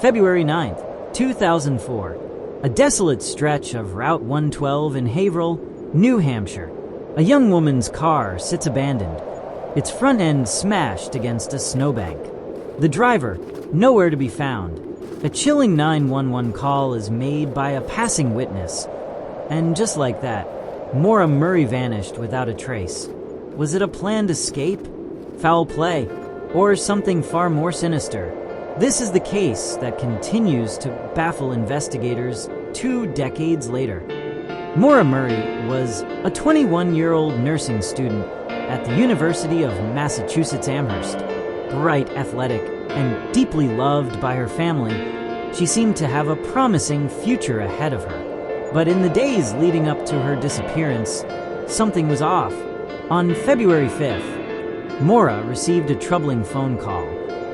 February 9th, 2004. A desolate stretch of Route 112 in Haverhill, New Hampshire. A young woman's car sits abandoned, its front end smashed against a snowbank. The driver, nowhere to be found. A chilling 911 call is made by a passing witness. And just like that, Maura Murray vanished without a trace. Was it a planned escape, foul play, or something far more sinister? This is the case that continues to baffle investigators 2 decades later. Maura Murray was a 21-year-old nursing student at the University of Massachusetts Amherst. Bright, athletic, and deeply loved by her family, she seemed to have a promising future ahead of her. But in the days leading up to her disappearance, something was off. On February 5th, Maura received a troubling phone call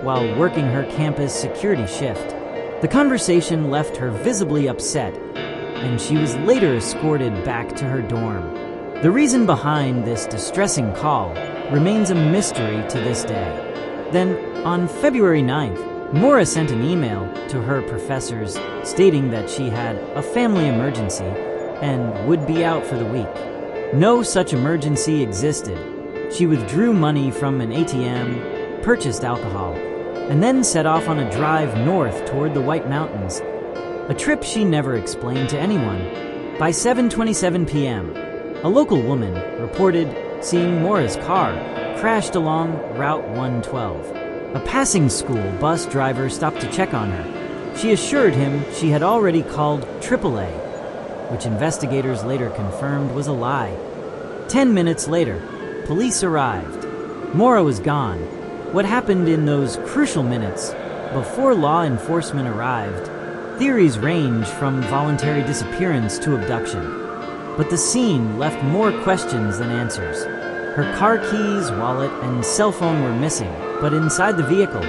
while working her campus security shift. The conversation left her visibly upset, and she was later escorted back to her dorm. The reason behind this distressing call remains a mystery to this day. Then, on February 9th, Maura sent an email to her professors stating that she had a family emergency and would be out for the week. No such emergency existed. She withdrew money from an ATM, purchased alcohol, and then set off on a drive north toward the White Mountains, a trip she never explained to anyone. By 7:27 p.m., a local woman reported seeing Maura's car crashed along Route 112. A passing school bus driver stopped to check on her. She assured him she had already called AAA, which investigators later confirmed was a lie. 10 minutes later, police arrived. Maura was gone. What happened in those crucial minutes before law enforcement arrived? Theories range from voluntary disappearance to abduction. But the scene left more questions than answers. Her car keys, wallet, and cell phone were missing, but inside the vehicle,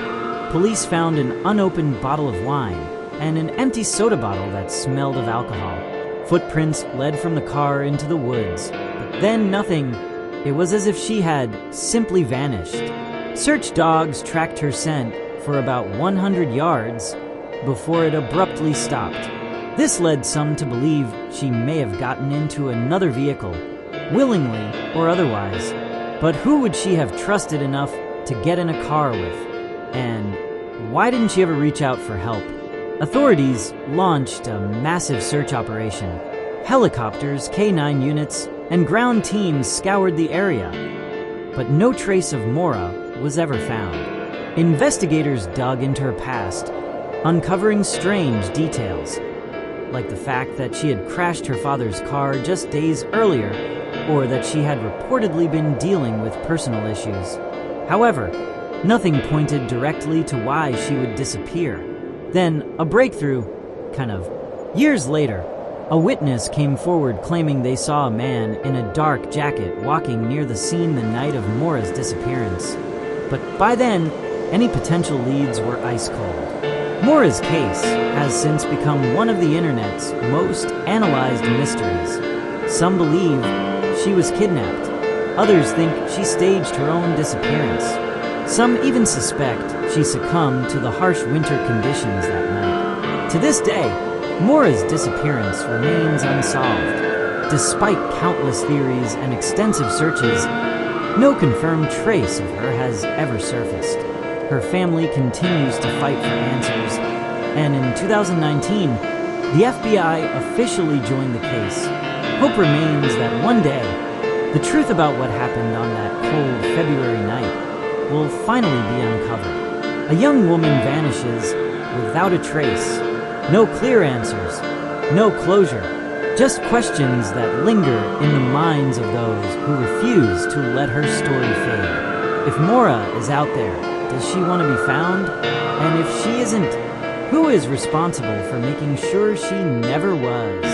police found an unopened bottle of wine and an empty soda bottle that smelled of alcohol. Footprints led from the car into the woods, but then nothing. It was as if she had simply vanished. Search dogs tracked her scent for about 100 yards before it abruptly stopped. This led some to believe she may have gotten into another vehicle, willingly or otherwise. But who would she have trusted enough to get in a car with? And why didn't she ever reach out for help? Authorities launched a massive search operation. Helicopters, K-9 units, and ground teams scoured the area. But no trace of Maura was ever found. Investigators dug into her past, uncovering strange details, like the fact that she had crashed her father's car just days earlier, or that she had reportedly been dealing with personal issues. However, nothing pointed directly to why she would disappear. Then, a breakthrough, kind of. Years later, a witness came forward claiming they saw a man in a dark jacket walking near the scene the night of Maura's disappearance. But by then, any potential leads were ice cold. Maura's case has since become one of the internet's most analyzed mysteries. Some believe she was kidnapped. Others think she staged her own disappearance. Some even suspect she succumbed to the harsh winter conditions that night. To this day, Maura's disappearance remains unsolved. Despite countless theories and extensive searches, no confirmed trace of her has ever surfaced. Her family continues to fight for answers, and in 2019, the FBI officially joined the case. Hope remains that one day, the truth about what happened on that cold February night will finally be uncovered. A young woman vanishes without a trace. No clear answers, no closure, just questions that linger in the minds of those who refuse to let her story fade. If Maura is out there, does she want to be found? And if she isn't, who is responsible for making sure she never was?